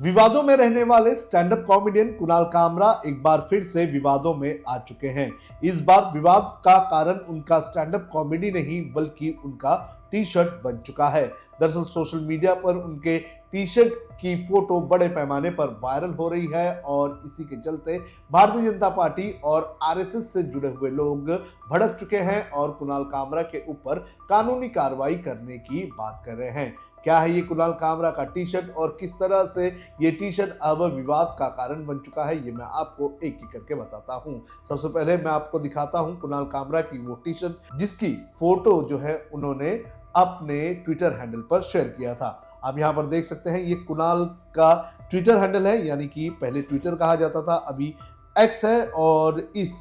विवादों में रहने वाले stand up comedian Kunal Kamra एक बार फिर से विवादों में आ चुके हैं। इस बार विवाद का कारण उनका स्टैंड अप कॉमेडी नहीं बल्कि उनका टी शर्ट बन चुका है। दरअसल सोशल मीडिया पर उनके टी शर्ट की फोटो बड़े पैमाने पर वायरल हो रही है और इसी के चलते भारतीय जनता पार्टी और आरएसएस से जुड़े हुए लोग भड़क चुके हैं और कुणाल कामरा के ऊपर कानूनी कार्रवाई करने की बात कर रहे हैं। क्या है ये कुणाल कामरा का टी शर्ट और किस तरह से ये टी शर्ट अब विवाद का कारण बन चुका है, ये मैं आपको एक एक करके बताता हूँ। सबसे पहले मैं आपको दिखाता हूँ कुणाल कामरा की वो टी शर्ट जिसकी फोटो जो है उन्होंने अपने ट्विटर हैंडल पर शेयर किया था। आप यहाँ पर देख सकते हैं ये कुणाल का ट्विटर हैंडल है, यानी कि पहले ट्विटर कहा जाता था, अभी एक्स है। और इस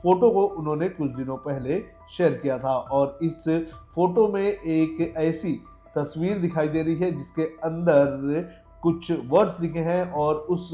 फोटो को उन्होंने कुछ दिनों पहले शेयर किया था और इस फोटो में एक ऐसी तस्वीर दिखाई दे रही है जिसके अंदर कुछ वर्ड्स लिखे हैं और उस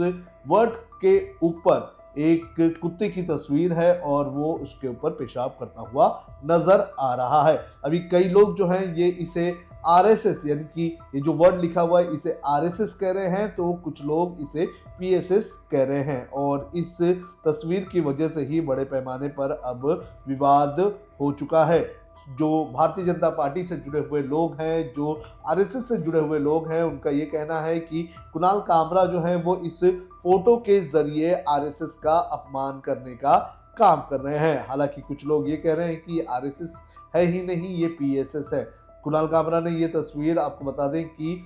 वर्ड के ऊपर एक कुत्ते की तस्वीर है और वो उसके ऊपर पेशाब करता हुआ नजर आ रहा है। अभी कई लोग जो हैं ये इसे आरएसएस, यानी कि ये जो वर्ड लिखा हुआ है इसे आरएसएस कह रहे हैं, तो कुछ लोग इसे पीएसएस कह रहे हैं और इस तस्वीर की वजह से ही बड़े पैमाने पर अब विवाद हो चुका है। जो भारतीय जनता पार्टी से जुड़े हुए लोग हैं, जो आरएसएस से जुड़े हुए लोग हैं, उनका ये कहना है कि कुणाल कामरा जो है वो इस फोटो के जरिए आरएसएस का अपमान करने का काम कर रहे हैं। हालांकि कुछ लोग ये कह रहे हैं कि ये आरएसएस है ही नहीं, ये पीएसएस है। कुणाल कामरा ने ये तस्वीर, आपको बता दें कि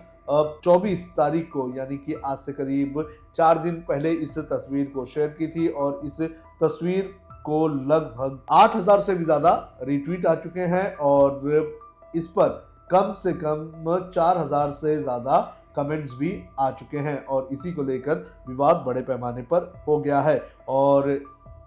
24 तारीख को, यानी कि आज से करीब 4 दिन पहले इस तस्वीर को शेयर की थी और इस तस्वीर को लगभग 8000 से भी ज्यादा रिट्वीट आ चुके हैं और इस पर कम से कम 4000 से ज्यादा कमेंट्स भी आ चुके हैं और इसी को लेकर विवाद बड़े पैमाने पर हो गया है। और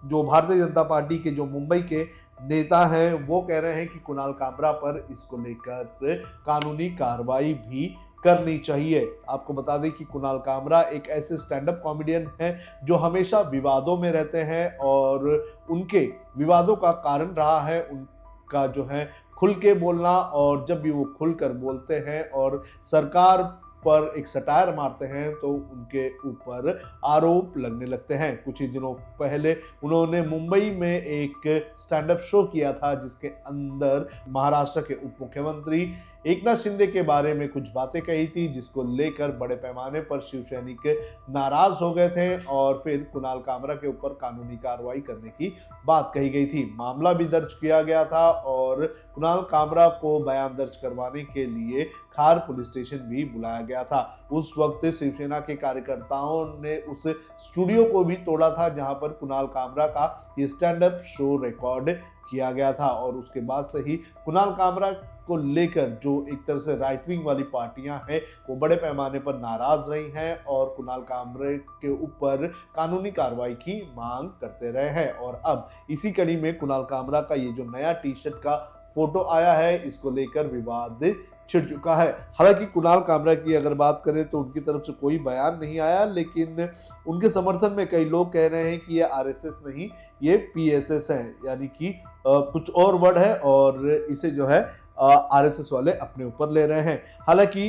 जो भारतीय जनता पार्टी के जो मुंबई के नेता हैं वो कह रहे हैं कि कुणाल कामरा पर इसको लेकर कानूनी कार्रवाई भी करनी चाहिए। आपको बता दें कि कुणाल कामरा एक ऐसे स्टैंड अप कॉमेडियन हैं जो हमेशा विवादों में रहते हैं और उनके विवादों का कारण रहा है उनका जो है खुल के बोलना, और जब भी वो खुलकर बोलते हैं और सरकार पर एक सटायर मारते हैं तो उनके ऊपर आरोप लगने लगते हैं। कुछ ही दिनों पहले उन्होंने मुंबई में एक स्टैंड अप शो किया था जिसके अंदर महाराष्ट्र के उप मुख्यमंत्री एकनाथ शिंदे के बारे में कुछ बातें कही थी, जिसको लेकर बड़े पैमाने पर शिव सैनिक नाराज हो गए थे और फिर कुणाल कामरा के ऊपर कानूनी कार्रवाई करने की बात कही गई थी। मामला भी दर्ज किया गया था और कुणाल कामरा को बयान दर्ज करवाने के लिए खार पुलिस स्टेशन भी बुलाया गया था। उस वक्त शिवसेना के कार्यकर्ताओं ने उस स्टूडियो को भी तोड़ा था जहां पर कुणाल कामरा का ये स्टैंड अप शो रिकॉर्ड किया गया था और उसके बाद से ही कुणाल कामरा को लेकर जो एक तरह से राइट विंग वाली पार्टियां हैं वो बड़े पैमाने पर नाराज रही हैं और कुणाल कामरे के ऊपर कानूनी कार्रवाई की मांग करते रहे हैं। और अब इसी कड़ी में कुणाल कामरा का ये जो नया टी शर्ट का फोटो आया है, इसको लेकर विवाद छिड़ चुका है। हालांकि कुणाल कामरा की अगर बात करें तो उनकी तरफ से कोई बयान नहीं आया, लेकिन उनके समर्थन में कई लोग कह रहे हैं कि ये आरएसएस नहीं, ये पीएसएस है, यानी कि कुछ और वर्ड है और इसे जो है आरएसएस वाले अपने ऊपर ले रहे हैं। हालांकि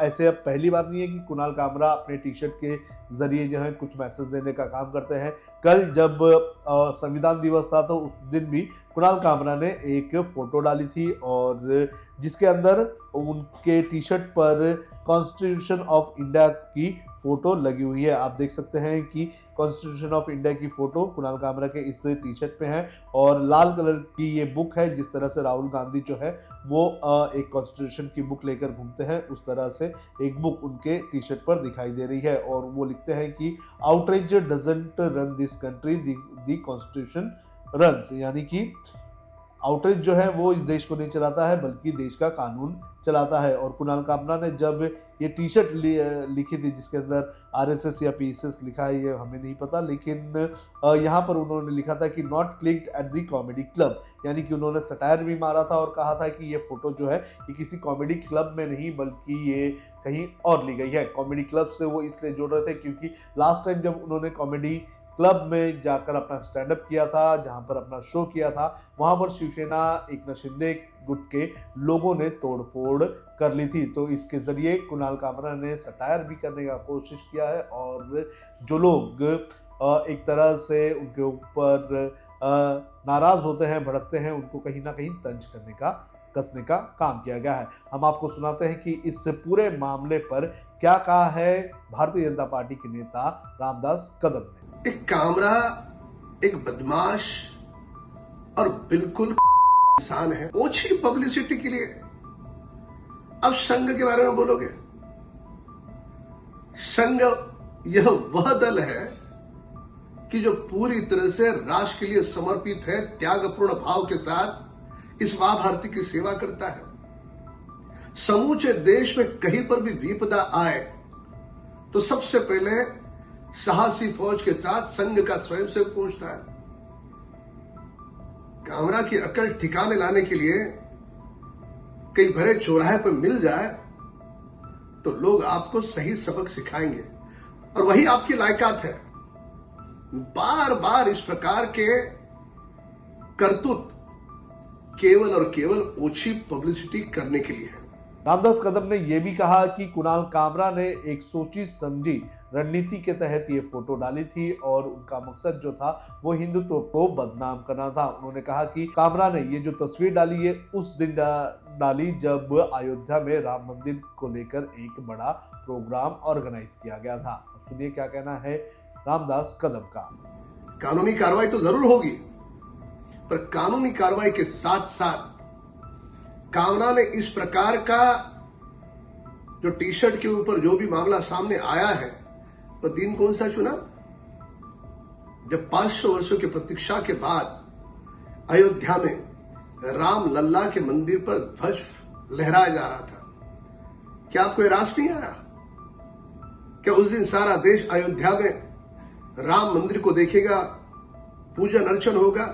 ऐसे अब पहली बार नहीं है कि कुणाल कामरा अपने टी शर्ट के जरिए जो है कुछ मैसेज देने का काम करते हैं। कल जब संविधान दिवस था तो उस दिन भी कुणाल कामरा ने एक फोटो डाली थी और जिसके अंदर उनके टी शर्ट पर कॉन्स्टिट्यूशन ऑफ इंडिया की फोटो लगी हुई है। आप देख सकते हैं कि कॉन्स्टिट्यूशन ऑफ इंडिया की फोटो कुणाल कामरा के इस टी शर्ट पे है और लाल कलर की ये बुक है। जिस तरह से राहुल गांधी जो है वो एक कॉन्स्टिट्यूशन की बुक लेकर घूमते हैं, उस तरह से एक बुक उनके टी शर्ट पर दिखाई दे रही है और वो लिखते हैं कि outreach doesn't run this country, the constitution runs, यानी कि आउटरीच जो है वो इस देश को नहीं चलाता है बल्कि देश का कानून चलाता है। और कुणाल कामरा ने जब ये टी शर्ट लिखी थी जिसके अंदर आरएसएस या पीएसएस लिखा है ये हमें नहीं पता, लेकिन यहाँ पर उन्होंने लिखा था कि not clicked at the comedy club, यानी कि उन्होंने सटायर भी मारा था और कहा था कि ये फोटो जो है ये किसी कॉमेडी क्लब में नहीं बल्कि ये कहीं और ली गई है। कॉमेडी क्लब से वो इसलिए जोड़ रहे थे क्योंकि लास्ट टाइम जब उन्होंने कॉमेडी क्लब में जाकर अपना स्टैंड अप किया था, जहां पर अपना शो किया था, वहां पर शिवसेना एकनाथ शिंदे गुट के लोगों ने तोड़फोड़ कर ली थी। तो इसके जरिए कुणाल कामरा ने सटायर भी करने का कोशिश किया है और जो लोग एक तरह से उनके ऊपर नाराज होते हैं, भड़कते हैं, उनको कहीं ना कहीं तंज करने का, कसने का काम किया गया है। हम आपको सुनाते हैं कि इस पूरे मामले पर क्या कहा है भारतीय जनता पार्टी के नेता रामदास कदम ने। एक कामरा एक बदमाश और बिल्कुल इंसान है, ओछी पब्लिसिटी के लिए अब संघ के बारे में बोलोगे। संघ यह वह दल है कि जो पूरी तरह से राष्ट्र के लिए समर्पित है, त्यागपूर्ण भाव के साथ इस मां भारती की सेवा करता है। समूचे देश में कहीं पर भी विपदा आए तो सबसे पहले साहसी फौज के साथ संघ का स्वयंसेवक पहुंचता है। कामरा की अकल ठिकाने लाने के लिए कई भरे चौराहे पर मिल जाए तो लोग आपको सही सबक सिखाएंगे और वही आपकी लायकात है। बार बार इस प्रकार के करतूत केवल और केवल ओछी पब्लिसिटी करने के लिए है। रामदास कदम ने यह भी कहा कि कुणाल कामरा ने एक सोची समझी रणनीति के तहत ये फोटो डाली थी और उनका मकसद जो था वो हिंदुत्व को बदनाम करना था। उन्होंने कहा कि कामरा ने ये जो तस्वीर डाली है उस दिन डाली जब अयोध्या में राम मंदिर को लेकर एक बड़ा प्रोग्राम ऑर्गेनाइज किया गया था। अब सुनिए क्या कहना है रामदास कदम का। कानूनी कार्रवाई तो जरूर होगी, पर कानूनी कार्रवाई के साथ साथ कामरा ने इस प्रकार का जो टी शर्ट के ऊपर जो भी मामला सामने आया है वह दिन कौन सा चुना, जब 500 वर्षों की प्रतीक्षा के बाद अयोध्या में राम लल्ला के मंदिर पर ध्वज लहराया जा रहा था। क्या आपको यह रास नहीं आया? क्या उस दिन सारा देश अयोध्या में राम मंदिर को देखेगा, पूजन अर्चन होगा?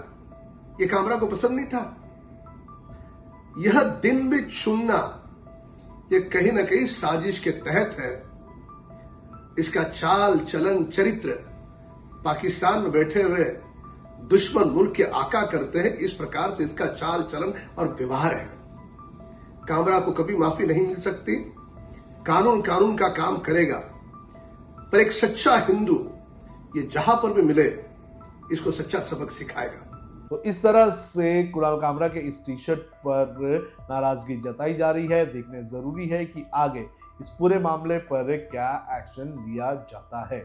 यह कामरा को पसंद नहीं था। यह दिन भी चुनना यह कहीं ना कहीं साजिश के तहत है। इसका चाल चलन चरित्र पाकिस्तान में बैठे हुए दुश्मन मुल्क के आका करते हैं, इस प्रकार से इसका चाल चलन और व्यवहार है। कामरा को कभी माफी नहीं मिल सकती। कानून कानून का काम करेगा, पर एक सच्चा हिंदू ये जहां पर भी मिले इसको सच्चा सबक सिखाएगा। तो इस तरह से कुणाल कामरा के इस टी शर्ट पर नाराजगी जताई जा रही है। देखने जरूरी है कि आगे इस पूरे मामले पर क्या एक्शन लिया जाता है।